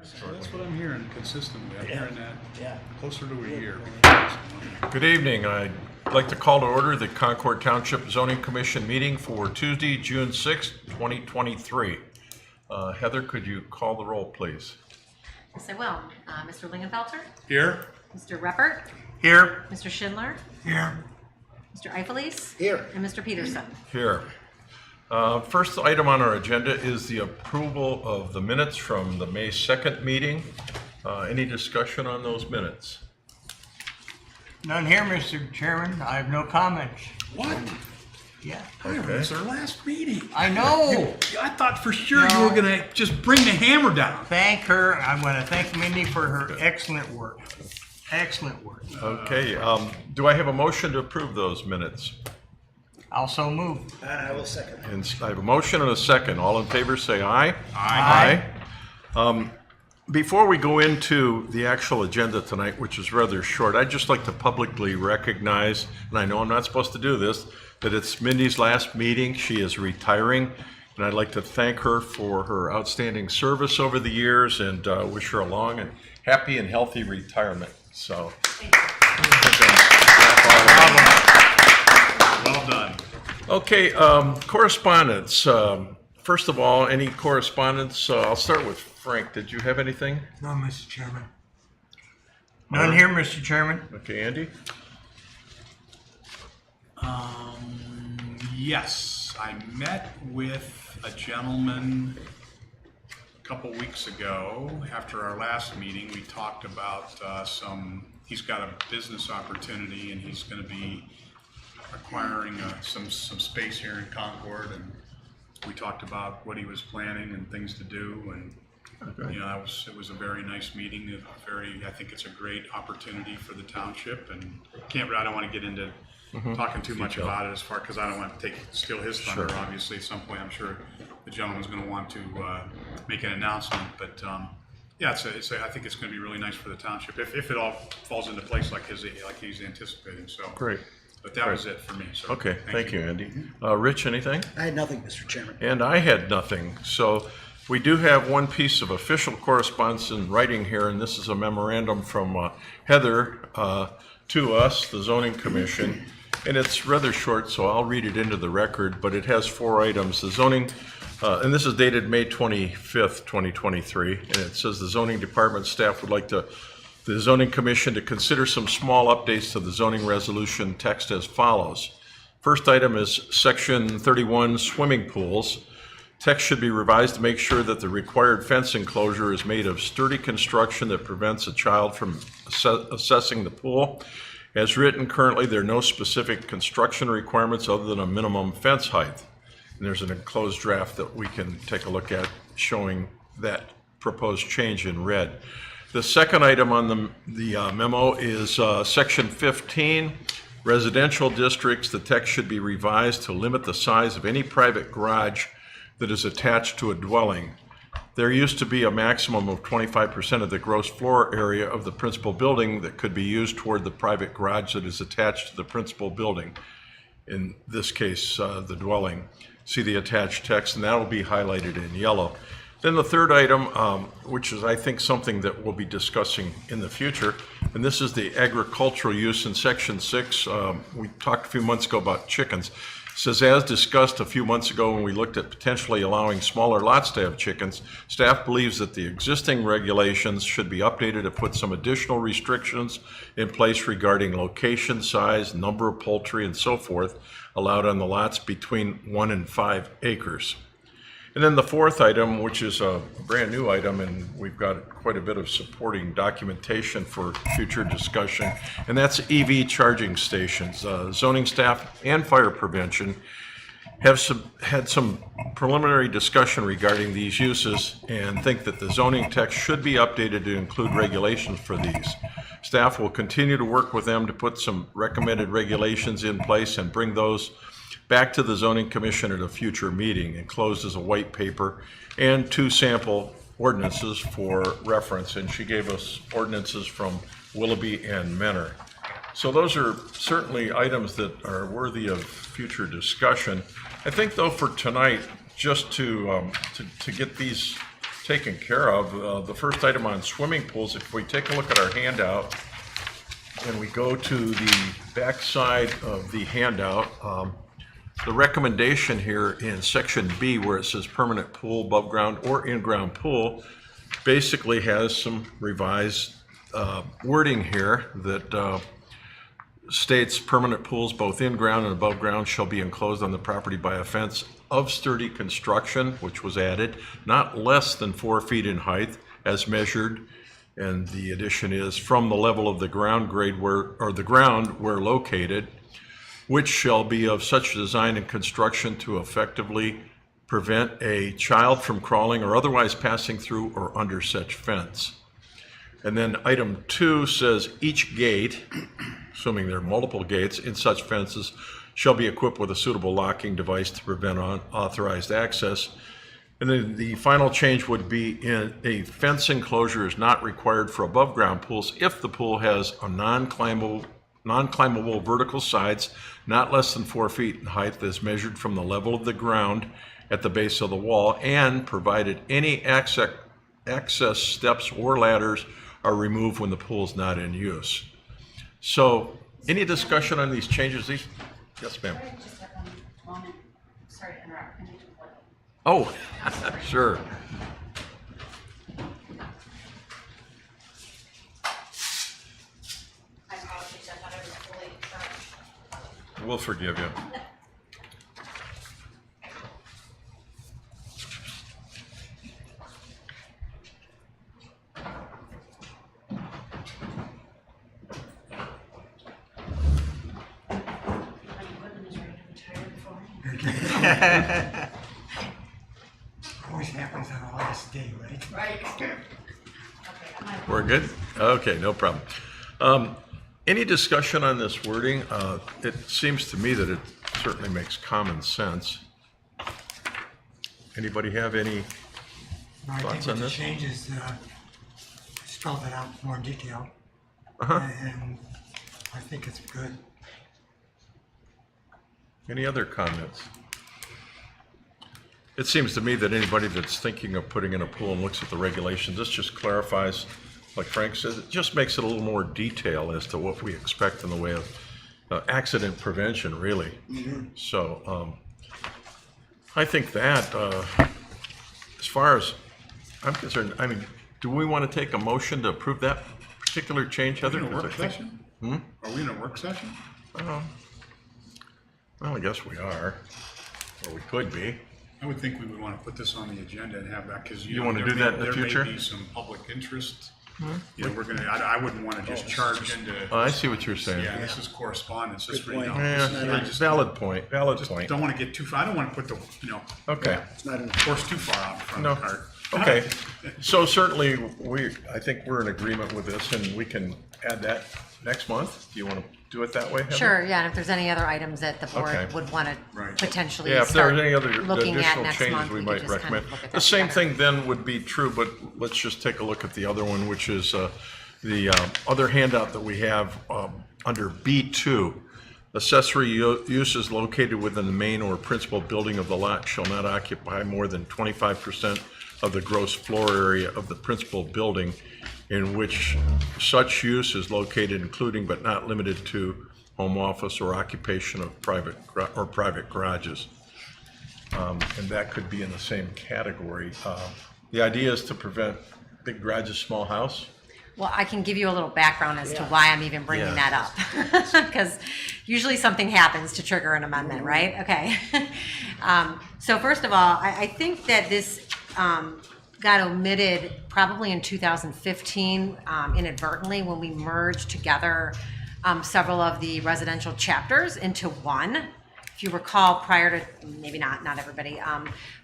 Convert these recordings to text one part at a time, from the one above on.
That's what I'm hearing consistently. I'm hearing that closer to a year. Good evening. I'd like to call to order the Concord Township Zoning Commission meeting for Tuesday, June 6th, 2023. Heather, could you call the roll, please? Yes, I will. Mr. Lingenfelter, Here? Mr. Reppert, Here. Mr. Schindler, Here. Mr. Eiffelise, Here. and Mr. Peterson. Here. First item on our agenda is the approval of the minutes from the May 2nd meeting. Any discussion on those minutes? None here, Mr. Chairman. I have no comments. What? Yeah. It was our last meeting. I know. I thought for sure you No. were gonna just bring the hammer down. Thank her. I want to thank Mindy for her excellent work. Excellent work. Okay. Do I have a motion to approve those minutes? Also move. I will second. And I have a motion and a second. All in favor say aye. Aye. Before we go into the actual agenda tonight, which is rather short, I'd just like to publicly recognize, and I know I'm not supposed to do this, that it's Mindy's last meeting. She is retiring, and I'd like to thank her for her outstanding service over the years and wish her a long and happy and healthy retirement. So, Well done. okay, correspondence. First of all, any correspondence? I'll start with Frank. Did you have anything? No, Mr. Chairman. None here, Mr. Chairman. Okay, Andy? Yes, I met with a gentleman a couple weeks ago. After our last meeting, we talked about he's got a business opportunity and he's going to be acquiring some space here in Concord, and we talked about what he was planning and things to do, and you know, it was a very nice meeting. I think it's a great opportunity for the township, and I don't want to get into talking too much about it because I don't want to steal his thunder. Sure. Obviously, at some point, I'm sure the gentleman's going to want to make an announcement. But yeah, I think it's going to be really nice for the township if it all falls into place like he's anticipating. So Great. But that was it for me. So Okay, thank you, Andy. Rich, anything? I had nothing, Mr. Chairman. And I had nothing. So we do have one piece of official correspondence in writing here, and this is a memorandum from Heather to us, the Zoning Commission. And it's rather short, so I'll read it into the record, but it has 4 items. The zoning, and this is dated May 25th, 2023, and it says the zoning department staff would like the Zoning Commission to consider some small updates to the zoning resolution text as follows. First item is section 31, swimming pools. Text should be revised to make sure that the required fence enclosure is made of sturdy construction that prevents a child from accessing the pool. As written currently, there are no specific construction requirements other than a minimum fence height. And there's an enclosed draft that we can take a look at showing that proposed change in red. The second item on the memo is section 15, residential districts. The text should be revised to limit the size of any private garage that is attached to a dwelling. There used to be a maximum of 25% of the gross floor area of the principal building that could be used toward the private garage that is attached to the principal building. In this case, the dwelling. See the attached text, and that will be highlighted in yellow. Then the third item, which is I think something that we'll be discussing in the future, and this is the agricultural use in section 6. We talked a few months ago about chickens. It says, as discussed a few months ago when we looked at potentially allowing smaller lots to have chickens, staff believes that the existing regulations should be updated to put some additional restrictions in place regarding location, size, number of poultry, and so forth allowed on the lots between 1 and 5 acres. And then the fourth item, which is a brand new item, and we've got quite a bit of supporting documentation for future discussion, and that's EV charging stations. Zoning staff and fire prevention have had some preliminary discussion regarding these uses and think that the zoning text should be updated to include regulations for these. Staff will continue to work with them to put some recommended regulations in place and bring those back to the Zoning Commission at a future meeting, enclosed as a white paper, and 2 sample ordinances for reference. And she gave us ordinances from Willoughby and Menor. So those are certainly items that are worthy of future discussion. I think, though, for tonight, just to get these taken care of. The first item on swimming pools, if we take a look at our handout and we go to the back side of the handout, the recommendation here in section B where it says permanent pool, above ground or in-ground pool, basically has some revised wording here that states permanent pools both in ground and above ground shall be enclosed on the property by a fence of sturdy construction, which was added, not less than 4 feet in height as measured. And the addition is from the level of the ground grade or the ground where located, which shall be of such design and construction to effectively prevent a child from crawling or otherwise passing through or under such fence. And then item 2 says each gate, assuming there are multiple gates in such fences, shall be equipped with a suitable locking device to prevent unauthorized access. And then the final change would be in a fence enclosure is not required for above ground pools if the pool has a non-climbable vertical sides not less than 4 feet in height as measured from the level of the ground at the base of the wall, and provided any access steps or ladders are removed when the pool is not in use. So, any discussion on these changes? Yes, ma'am. Just have one moment. Sorry to interrupt. I need to plug. Oh, sure. I apologize. I thought I was fully. We'll forgive you. Always happens on the last day, right? Right. We're good? Okay, no problem. Any discussion on this wording? It seems to me that it certainly makes common sense. Anybody have any No, I thoughts think on with the this? changes spelled it out more in detail, Uh-huh. and I think it's good. Any other comments? It seems to me that anybody that's thinking of putting in a pool and looks at the regulations, this just clarifies, like Frank says, it just makes it a little more detail as to what we expect in the way of accident prevention, really. So I think that, as far as I'm concerned, I mean, do we want to take a motion to approve that particular change, Heather? In a work 'Cause I think- session? Are we in a work session? Well, I guess we are, or we could be. I would think we would want to put this on the agenda and have that, because You want to do that in the future? There may be some public interest. You know, I wouldn't want to just charge into, Oh, I see what you're saying. yeah, this is correspondence, this, Good you point. know. Yeah, I just valid point, valid point. don't want to get too far, I don't want to put the, you know, Okay, It's not in horse too far out in front no, of the cart. okay. So certainly, I think we're in agreement with this, and we can add that next month. Do you want to do it that way, Heather? Sure, yeah, and if there's any other items that the board Okay. would want Right. to potentially Yeah, if start there's any other looking at additional next changes, month, we could might just kind of recommend. look at The that same together. thing then would be true, but let's just take a look at the other one, which is the other handout that we have under B2. Accessory uses located within the main or principal building of the lot shall not occupy more than 25% of the gross floor area of the principal building in which such use is located, including but not limited to home office or occupation of private garages. And that could be in the same category. The idea is to prevent big garages, small house. Well, I can give you a little background as to why I'm even bringing Yeah. that up. Because usually something happens to trigger an amendment, right? Okay. So first of all, I think that this got omitted probably in 2015 inadvertently when we merged together several of the residential chapters into one. If you recall, prior to, maybe not everybody,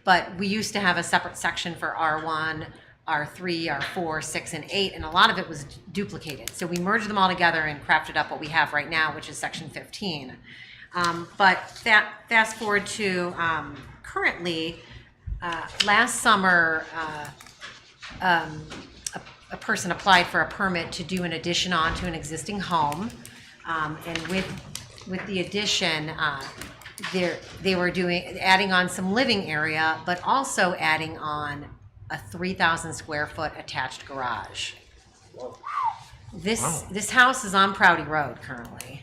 but we used to have a separate section for R1, R3, R4, 6, and 8, and a lot of it was duplicated. So we merged them all together and crafted up what we have right now, which is section 15. But fast forward to currently, last summer, a person applied for a permit to do an addition onto an existing home. And with the addition, they were adding on some living area, but also adding on a 3,000 square foot attached garage. This house is on Prouty Road currently,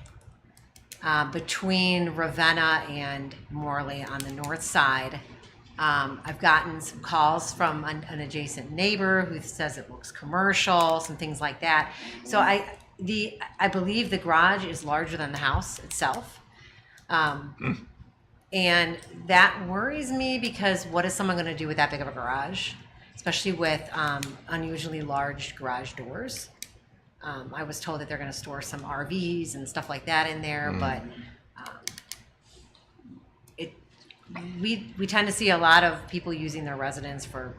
between Ravenna and Morley on the north side. I've gotten some calls from an adjacent neighbor who says it looks commercial, some things like that. So I believe the garage is larger than the house itself. And that worries me because what is someone going to do with that big of a garage, especially with unusually large garage doors? I was told that they're going to store some RVs and stuff like that in there, but we tend to see a lot of people using their residence for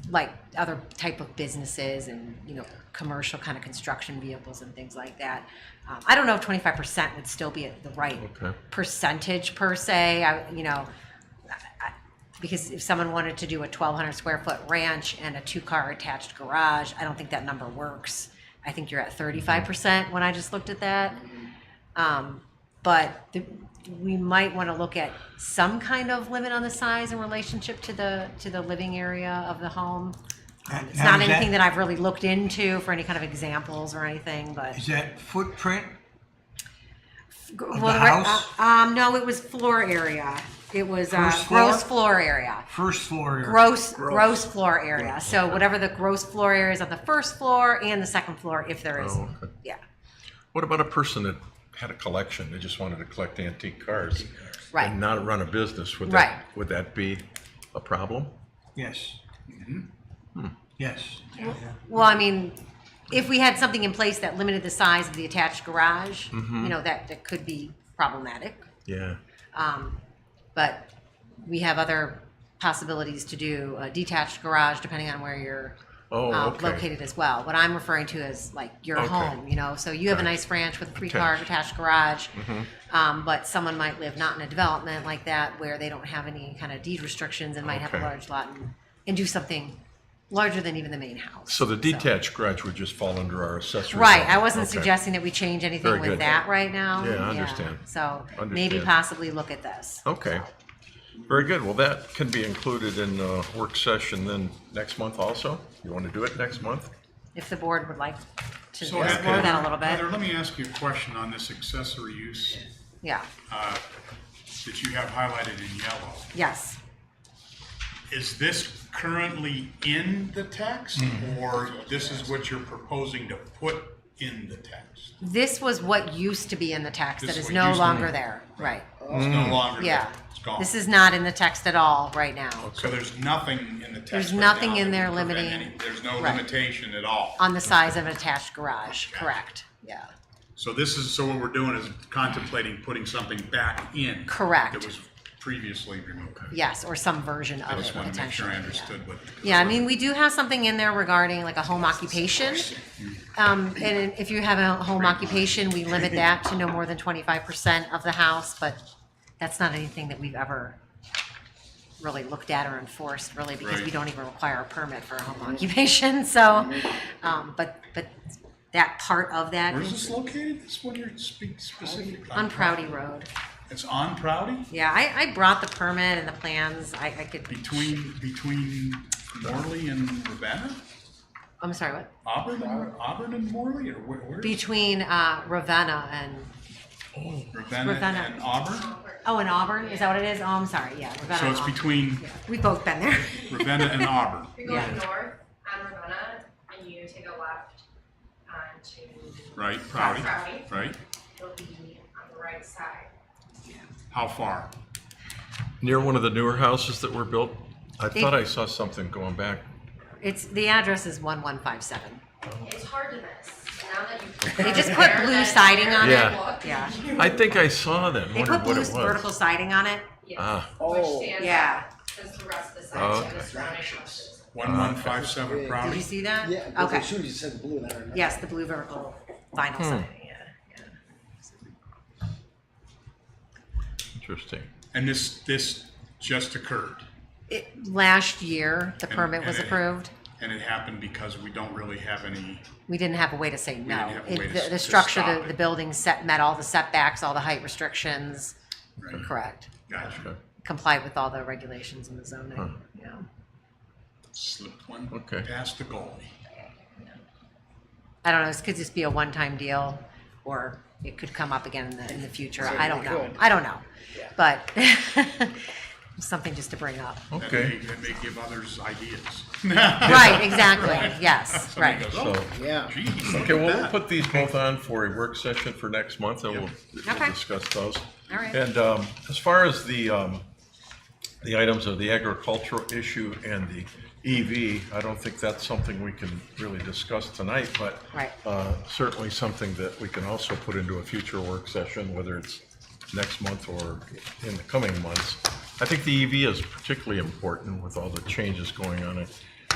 like other type of businesses and, you know, commercial kind of construction vehicles and things like that. I don't know if 25% would still be the right percentage per se. Because if someone wanted to do a 1,200 square foot ranch and a 2-car attached garage, I don't think that number works. I think you're at 35% when I just looked at that. We might want to look at some kind of limit on the size in relationship to the living area of the home. It's not anything that I've really looked into for any kind of examples or anything, but Is that footprint of the well, house? no, it was floor area. It was First gross floor? floor area. First floor area? Gross floor area. So whatever the gross floor area is on the first floor and the second floor, if there is. Oh, okay. Yeah. What about a person that had a collection, they just wanted to collect antique cars? Right. And not run a business, would Right. that be a problem? Yes. Yes. Well, I mean, if we had something in place that limited the size of the attached garage, you know, that could be problematic. Yeah. But we have other possibilities to do a detached garage depending on where you're located as well. What I'm referring to is like your home, you know, so you have a nice ranch with a 3-car attached garage, but someone might live not in a development like that where they don't have any kind of deed restrictions and might have a large lot and do something larger than even the main house. So the detached garage would just fall under our accessory. Right, zone. I wasn't Okay. suggesting that we change anything Very with good. that right now. Yeah, I understand. So maybe Understand. possibly look at this. Okay. Very good. Well, that can be included in the work session then next month also? You want to do it next month? If the board would like to So explore that a little Heather, bit. let me ask you a question on this accessory use Yeah, that you have highlighted in yellow. yes. Is this currently in the text, or this is what you're proposing to put in the text? This was what used to be in the text This that is is what no used to longer be. there. Right. It's no longer there. Yeah. It's gone. This is not in the text at all right now. So there's nothing in the text There's right nothing now in that there would prevent limiting- any- There's no Right. limitation at all. On the size of an attached garage. Correct. Yeah. So what we're doing is contemplating putting something back in. Correct. That was previously removed. Yes, or some version I of just it wanted to make sure potentially. I yeah. understood what. Yeah, I mean, we do have something in there regarding like a home occupation. And if you have a home occupation, we limit that to no more than 25% of the house, but that's not anything that we've ever really looked at or enforced really because we Right. don't even require a permit for a home occupation, so, but that part of that Where's this located? This one you're speaking specifically? on Prouty Road. It's on Prouty? Yeah, I brought the permit and the plans, I could, Between Morley and Ravenna? I'm sorry, what? Auburn and Morley, or where? Between Ravenna and, Ravenna Ravenna. and Auburn? oh, in Auburn, is that what it is? Oh, I'm sorry, yeah, Ravenna. So and it's Auburn. between We've both been there. Ravenna and Auburn. You're going Yeah. north on Ravenna and you take a left onto Right, Prouty, Prouty. right? It'll be on the right side. How far? Near one of the newer houses that were built? I thought I saw something going back. The address is 1157. It's hard to miss. Now that you've They just put blue siding on Yeah. it. Yeah. I think I saw that. They Wondered put what blue it was. vertical siding on it. Yes. Ah. Which stands Yeah. out as the rest of the side, Oh, so the okay. surrounding houses. 1157 Did you Prouty? see that? Yeah, because Okay. as soon as you said blue, then I remember. Yes, the blue vertical vinyl siding. Yeah. Interesting. And this just occurred? Last year, the permit was and it- approved. And it happened because we don't really have any, We didn't have a way to say didn't no. have a way to The s- to structure, stop the it. building met all the setbacks, all the height restrictions. right? Correct. Gotcha. Complied with all the regulations in the zoning. Yeah. Slipped one Okay. past the goalie. I don't know, this could just be a one-time deal, or it could come up again in the future. I don't know. I don't know. But something just to bring up. Okay. That may give others ideas. Right, exactly. Yes, Somebody right. goes, So, oh, Yeah. geez, look okay, at well, we'll that." put these both on for a work session for next month, and we'll Okay. discuss those. All right. And as far as the items of the agricultural issue and the EV, I don't think that's something we can really discuss tonight, but Right. certainly something that we can also put into a future work session, whether it's next month or in the coming months. I think the EV is particularly important with all the changes going on.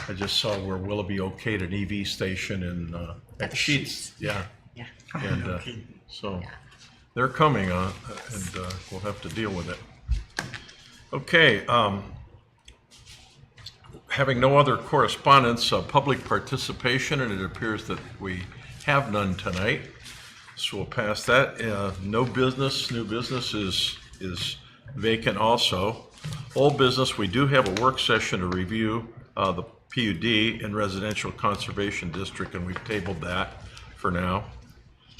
I just saw where Willoughby okayed an EV station in at the Sheets. Yeah. Yeah. And so they're coming on, and we'll have to deal with it. Okay. Having no other correspondence, public participation, and it appears that we have none tonight. So we'll pass that. No business, new business is vacant also. Old business, we do have a work session to review the PUD in Residential Conservation District, and we've tabled that for now.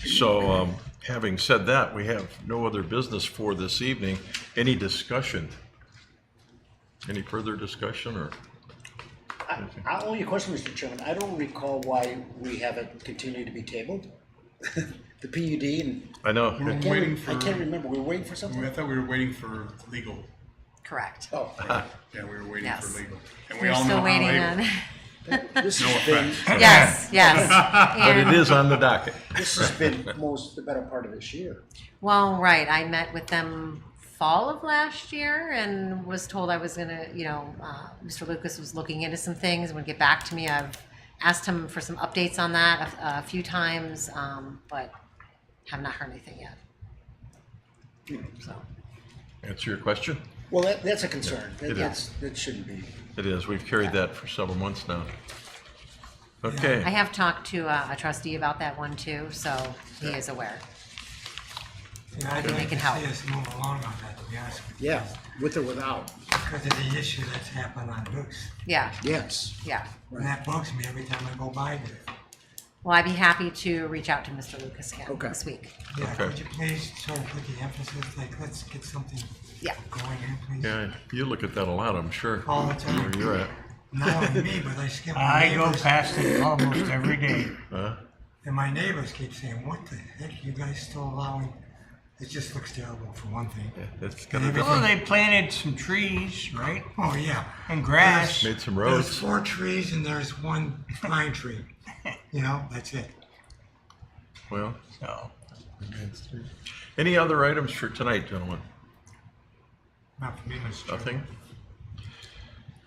So having said that, we have no other business for this evening. Any discussion? Any further discussion or? I'll only a question, Mr. Chairman. I don't recall why we have it continue to be tabled. The PUD and I know. Waiting I for- can't remember. We were waiting for something. I thought we were waiting for legal. Correct. Oh, Yeah, we were waiting Yes. for legal. And we We're all know still how waiting they- on, this No has been offense. yes, yes. But it And- is on the docket. this has been the better part of this year. Well, right, I met with them fall of last year and was told I was gonna, Mr. Lucas was looking into some things and would get back to me. I've asked him for some updates on that a few times, but have not heard anything yet. So, Answer your question? Well, that's a concern. It That shouldn't be. It is. We've carried that for several months now. Okay. I have talked to a trustee about that one too, so he is aware. Yeah, I'd They like can to help. see us move along on that, to be honest with you. Yeah, with or without. Because of the issue that's happened on Luke's. Yeah, Yes. yeah. And that bugs me every time I go by there. Well, I'd be happy to reach out to Mr. Lucas again Okay. this week. Yeah, Okay. could you please sort of put the emphasis, like, let's get something Yeah. going here, please? Yeah, you look at that a lot, I'm sure. All the time. Where you're at. Not only me, but I skip my I go neighbors. past it almost every day. Huh? And my neighbors keep saying, what the heck, you guys still allowing? It just looks terrible for one thing. Yeah, that's And gonna be, Well, they planted some trees, right? Oh, yeah. And grass. made some There's roads. 4 trees and there's 1 pine tree. You know, that's it. Well, So, any other items for tonight, gentlemen? Not for me, Mr. Chairman. Nothing?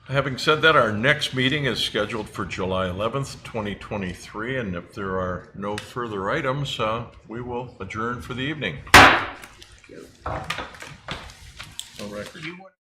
Having said that, our next meeting is scheduled for July 11th, 2023, and if there are no further items, we will adjourn for the evening. All right. you want-